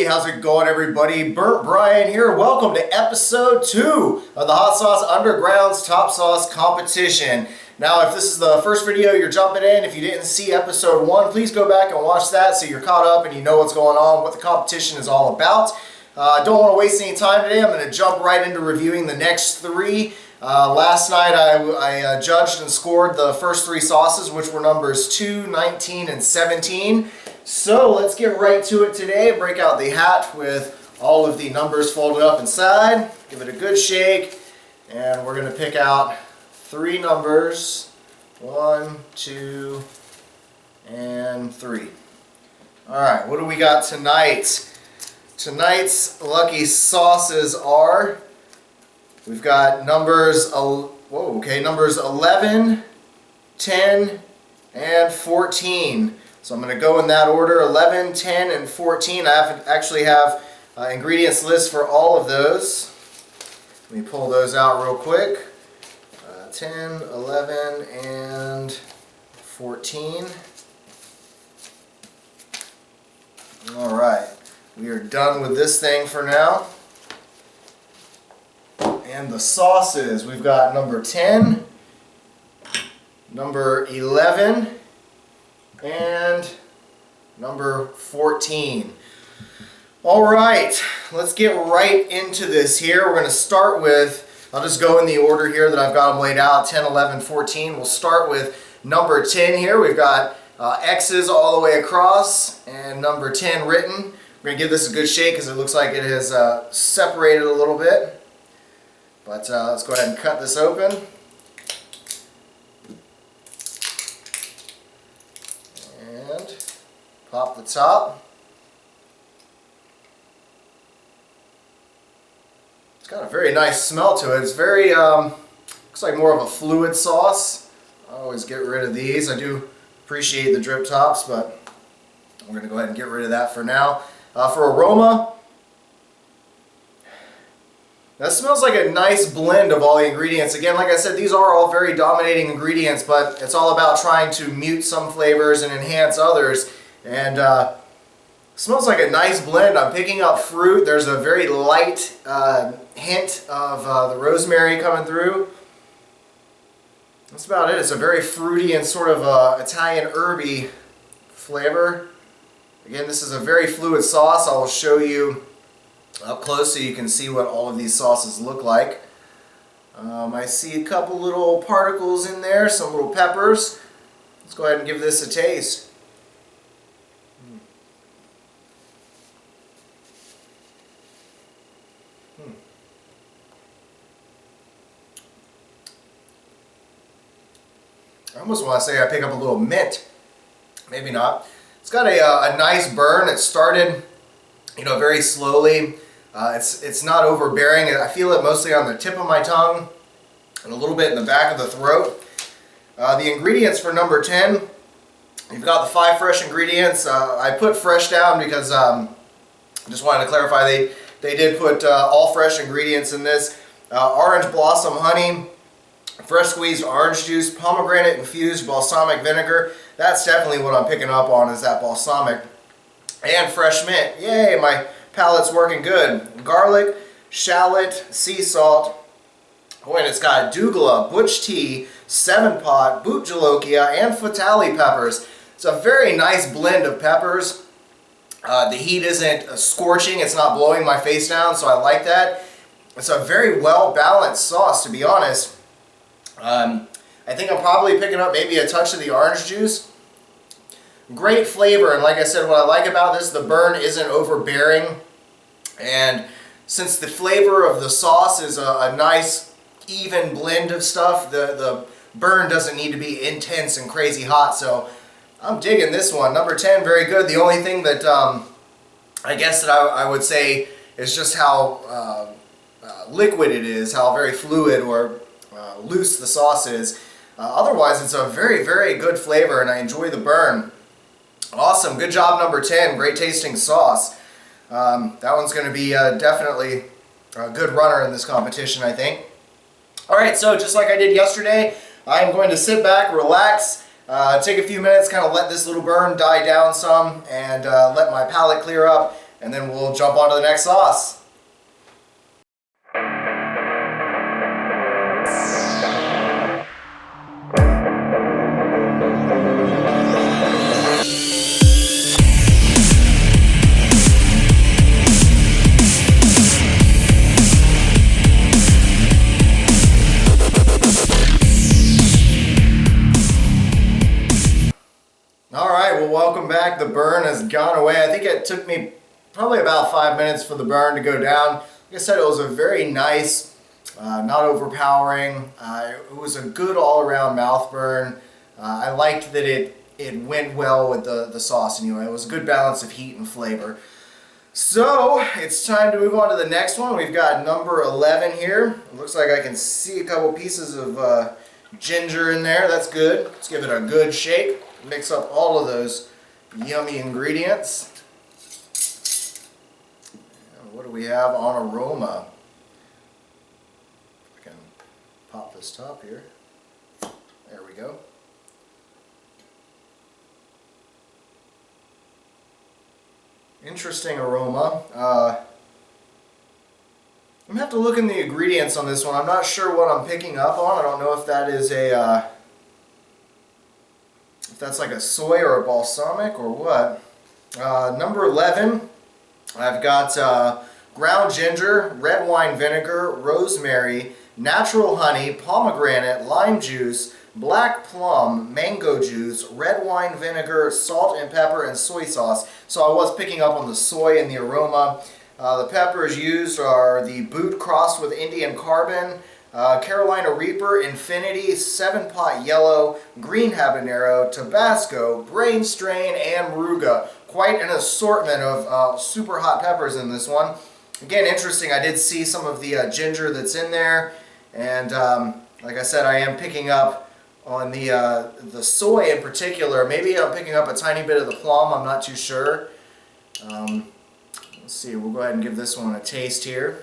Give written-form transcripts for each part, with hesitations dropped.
how's it going, everybody? Burt Bryan here. Welcome to episode 2 of the Hot Sauce Underground's Top Sauce Competition. Now, if this is the first video you're jumping in, if you didn't see episode 1, please go back and watch that so you're caught up and you know what's going on, what the competition is all about. Don't want to waste any time today. I'm going to jump right into reviewing the next 3. Last night I judged and scored the first 3 sauces, which were numbers 2, 19, and 17. So let's get right to it today. Break out the hat with all of the numbers folded up inside. Give it a good shake. And we're going to pick out 3 numbers. 1, 2, and 3. Alright, what do we got tonight? Tonight's lucky sauces are, we've got numbers 11, 10, and 14. So I'm going to go in that order, 11, 10, and 14. I actually have ingredients list for all of those. Let me pull those out real quick. 10, 11, and 14. Alright, we are done with this thing for now. And the sauces, we've got number 10, number 11, and number 14. Alright, let's get right into this here. We're going to start with, I'll just go in the order here that I've got them laid out, 10, 11, 14. We'll start with number 10 here. We've got X's all the way across and number 10 written. We're going to give this a good shake because it looks like it has separated a little bit. But let's go ahead and cut this open. And pop the top. It's got a very nice smell to it. It's very, looks like more of a fluid sauce. I always get rid of these. I do appreciate the drip tops, but we're going to go ahead and get rid of that for now. For aroma, that smells like a nice blend of all the ingredients. Again, like I said, these are all very dominating ingredients, but it's all about trying to mute some flavors and enhance others. And smells like a nice blend. I'm picking up fruit. There's a very light hint of the rosemary coming through. That's about it. It's a very fruity and sort of Italian herby flavor. Again, this is a very fluid sauce. I will show you up close so you can see what all of these sauces look like. I see a couple little particles in there, some little peppers. Let's go ahead and give this a taste. I almost want to say I pick up a little mint. Maybe not. It's got a nice burn. It started, very slowly. It's not overbearing. I feel it mostly on the tip of my tongue and a little bit in the back of the throat. The ingredients for number 10, you've got the 5 fresh ingredients. I put fresh down because I just wanted to clarify they did put all fresh ingredients in this. Orange blossom honey, fresh squeezed orange juice, pomegranate infused balsamic vinegar. That's definitely what I'm picking up on, is that balsamic. And fresh mint. Yay, my palate's working good. Garlic, shallot, sea salt. Oh, and it's got douglas, butch tea, 7-pot, boot jolokia, and fatali peppers. It's a very nice blend of peppers. The heat isn't scorching. It's not blowing my face down, so I like that. It's a very well-balanced sauce, to be honest. I think I'm probably picking up maybe a touch of the orange juice. Great flavor, and like I said, what I like about this, the burn isn't overbearing. And since the flavor of the sauce is a nice, even blend of stuff, the burn doesn't need to be intense and crazy hot. So I'm digging this one. Number 10, very good. The only thing that I guess that I would say is just how liquid it is, how very fluid or loose the sauce is. Otherwise, it's a very, very good flavor, and I enjoy the burn. Awesome. Good job, number 10. Great tasting sauce. That one's going to be definitely a good runner in this competition, I think. Alright, so just like I did yesterday, I'm going to sit back, relax, take a few minutes, kind of let this little burn die down some, and let my palate clear up. and then we'll jump on to the next sauce. Welcome back. The burn has gone away. I think it took me probably about 5 minutes for the burn to go down. Like I said, it was a very nice, not overpowering. It was a good all-around mouth burn. I liked that it went well with the sauce anyway. It was a good balance of heat and flavor. So it's time to move on to the next one. We've got number 11 here. It looks like I can see a couple pieces of ginger in there. That's good. Let's give it a good shake. Mix up all of those yummy ingredients. And what do we have on aroma? I can pop this top here. There we go. Interesting aroma. I'm gonna have to look in the ingredients on this one. I'm not sure what I'm picking up on. I don't know if that is if that's like a soy or a balsamic or what. Number 11, I've got ground ginger, red wine vinegar, rosemary, natural honey, pomegranate, lime juice, black plum, mango juice, red wine vinegar, salt and pepper, and soy sauce. So I was picking up on the soy and the aroma. The peppers used are the Boot crossed with Indian Carbon, Carolina Reaper, Infinity, 7-Pot Yellow, Green Habanero, Tabasco, Brain Strain, and Moruga. Quite an assortment of super hot peppers in this one. Again, interesting, I did see some of the ginger that's in there, and like I said, I am picking up on the soy in particular. Maybe I'm picking up a tiny bit of the plum, I'm not too sure. Let's see, we'll go ahead and give this one a taste here.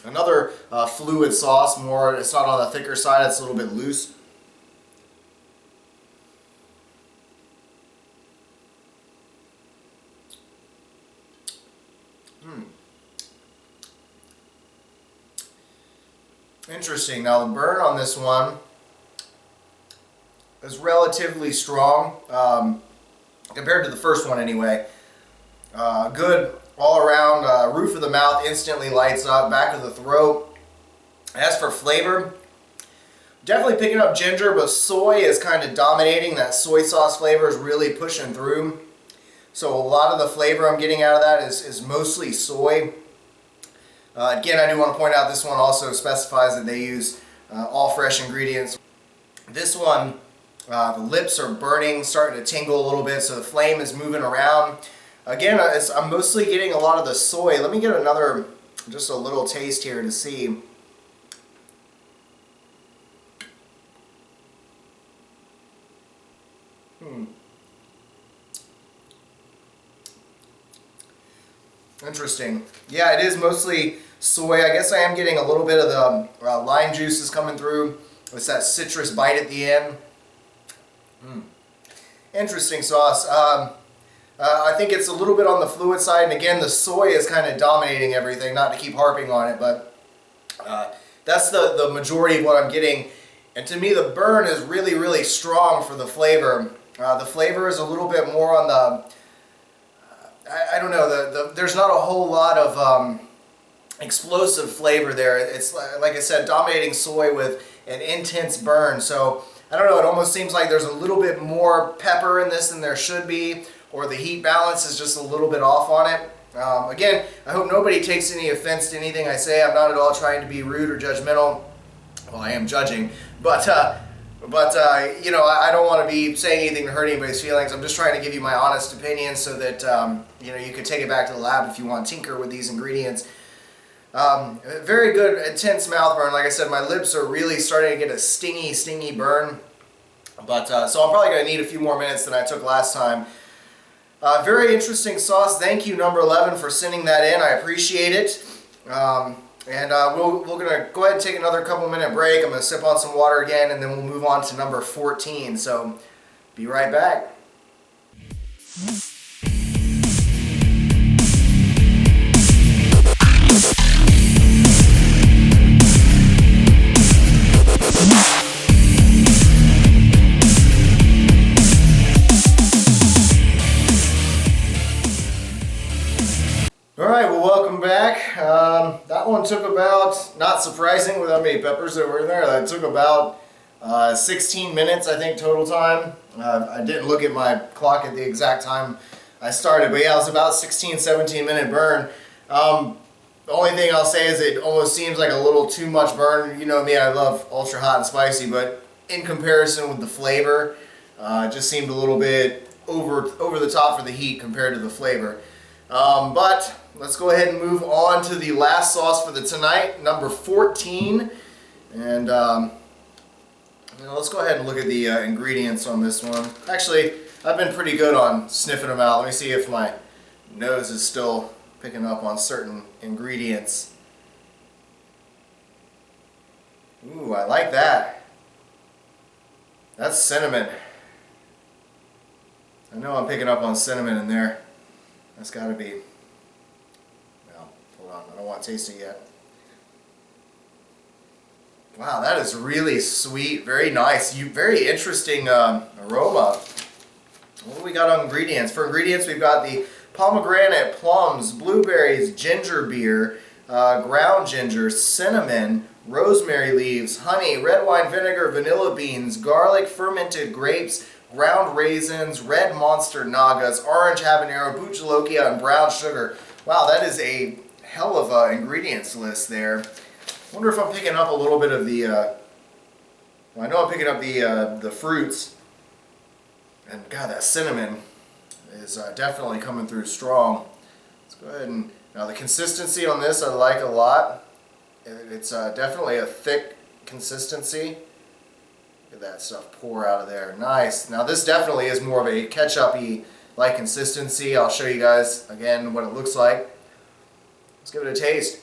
Another fluid sauce, more, it's not on the thicker side, it's a little bit loose. Interesting. Now the burn on this one is relatively strong compared to the first one anyway. Good all around, roof of the mouth instantly lights up, back of the throat. As for flavor, definitely picking up ginger, but soy is kind of dominating. That soy sauce flavor is really pushing through. So a lot of the flavor I'm getting out of that is mostly soy. Again, I do want to point out this one also specifies that they use all fresh ingredients. This one, the lips are burning, starting to tingle a little bit, so the flame is moving around. Again, I'm mostly getting a lot of the soy. Let me get another, just a little taste here to see. Interesting. Yeah, it is mostly soy. I guess I am getting a little bit of the lime juices coming through. It's that citrus bite at the end. Interesting sauce. I think it's a little bit on the fluid side, and again, the soy is kind of dominating everything, not to keep harping on it, but that's the majority of what I'm getting. And to me, the burn is really, really strong for the flavor. The flavor is a little bit more on the, I don't know, there's not a whole lot of explosive flavor there. It's, like I said, dominating soy with an intense burn. So, I don't know, it almost seems like there's a little bit more pepper in this than there should be, or the heat balance is just a little bit off on it. Again, I hope nobody takes any offense to anything I say. I'm not at all trying to be rude or judgmental. Well, I am judging, but you know, I don't want to be saying anything to hurt anybody's feelings. I'm just trying to give you my honest opinion so that you know, you could take it back to the lab if you want to tinker with these ingredients. Very good, intense mouth burn. Like I said, my lips are really starting to get a stingy burn. But so I'm probably going to need a few more minutes than I took last time. Very interesting sauce. Thank you, number 11, for sending that in. I appreciate it. And we're going to go ahead and take another couple-minute break. I'm going to sip on some water again, and then we'll move on to number 14. So, be right back. All right, well, welcome back. That one took about, not surprising with how many peppers that were in there, that took about 16 minutes, I think, total time. I didn't look at my clock at the exact time I started, but yeah, it was about 16, 17 minute burn. The only thing I'll say is it almost seems like a little too much burn. You know me, I love ultra hot and spicy, but in comparison with the flavor, it just seemed a little bit over the top for the heat compared to the flavor. But let's go ahead and move on to the last sauce for the tonight, number 14. And let's go ahead and look at the ingredients on this one. Actually, I've been pretty good on sniffing them out. Let me see if my nose is still picking up on certain ingredients. Ooh, I like that. That's cinnamon. I know I'm picking up on cinnamon in there. That's got to be. Well, hold on. I don't want to taste it yet. Wow, that is really sweet. Very nice. Very interesting aroma. What do we got on ingredients? For ingredients, we've got the pomegranate, plums, blueberries, ginger beer, ground ginger, cinnamon, rosemary leaves, honey, red wine vinegar, vanilla beans, garlic, fermented grapes, ground raisins, red monster nagas, orange habanero, boot jalokia, and brown sugar. Wow, that is a hell of an ingredients list there. I wonder if I'm picking up a little bit of the, well, I know I'm picking up the fruits. And God, that cinnamon is definitely coming through strong. Let's go ahead and, now the consistency on this I like a lot. It's definitely a thick consistency. Look at that stuff pour out of there. Nice. Now this definitely is more of a ketchup-y like consistency. I'll show you guys again what it looks like. Let's give it a taste.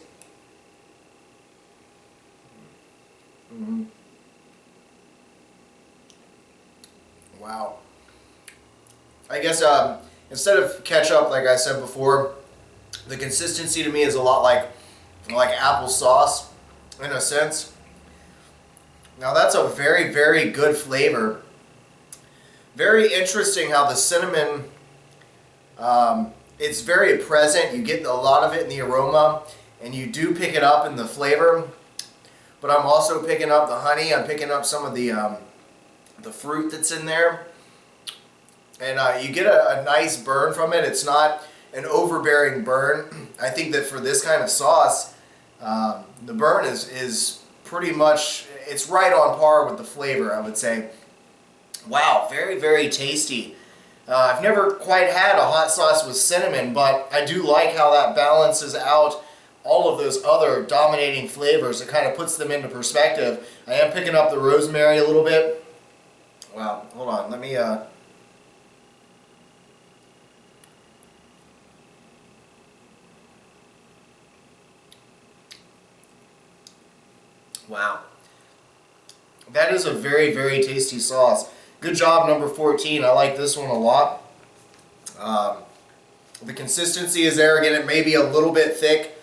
Wow. I guess instead of ketchup, like I said before, the consistency to me is a lot like applesauce in a sense. Now that's a very, very good flavor. Very interesting how the cinnamon, it's very present. You get a lot of it in the aroma, and you do pick it up in the flavor. But I'm also picking up the honey. I'm picking up some of the fruit that's in there. And you get a nice burn from it. It's not an overbearing burn. I think that for this kind of sauce, the burn is pretty much, it's right on par with the flavor, I would say. Wow, very, very tasty. I've never quite had a hot sauce with cinnamon, but I do like how that balances out all of those other dominating flavors. It kind of puts them into perspective. I am picking up the rosemary a little bit. Wow, hold on, let me... Wow. That is a very, very tasty sauce. Good job, number 14. I like this one a lot. The consistency is there. Again, it may be a little bit thick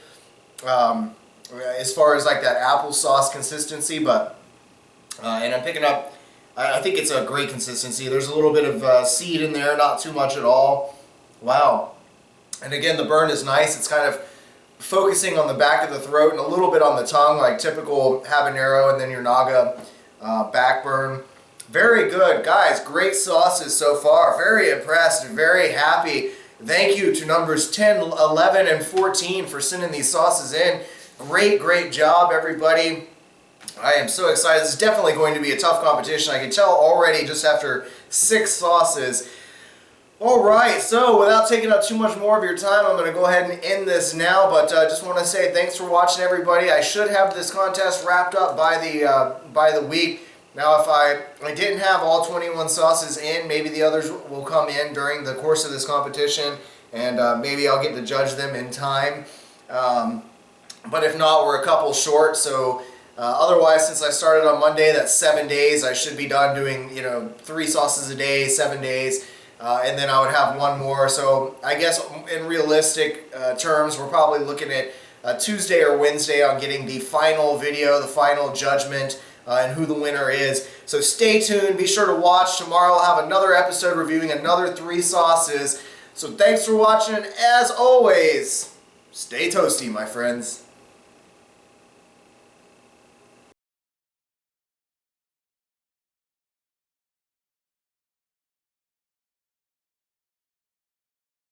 as far as like that applesauce consistency, but and I'm picking up, I think it's a great consistency. There's a little bit of seed in there, not too much at all. Wow. And again, the burn is nice. It's kind of focusing on the back of the throat and a little bit on the tongue, like typical habanero and then your naga back burn. Very good, guys. Great sauces so far. Very impressed, very happy. Thank you to numbers 10, 11, and 14 for sending these sauces in. Great, great job, everybody. I am so excited. This is definitely going to be a tough competition. I can tell already just after 6 sauces. Alright, so without taking up too much more of your time, I'm going to go ahead and end this now, but I just want to say thanks for watching, everybody. I should have this contest wrapped up by the week. Now, if I didn't have all 21 sauces in, maybe the others will come in during the course of this competition, and maybe I'll get to judge them in time. But if not, we're a couple short, so otherwise, since I started on Monday, that's 7 days. I should be done doing, 3 sauces a day, 7 days. And then I would have one more. So I guess in realistic terms, we're probably looking at Tuesday or Wednesday on getting the final video, the final judgment, and who the winner is. So stay tuned. Be sure to watch. Tomorrow I'll have another episode reviewing another 3 sauces. So thanks for watching. As always, stay toasty, my friends.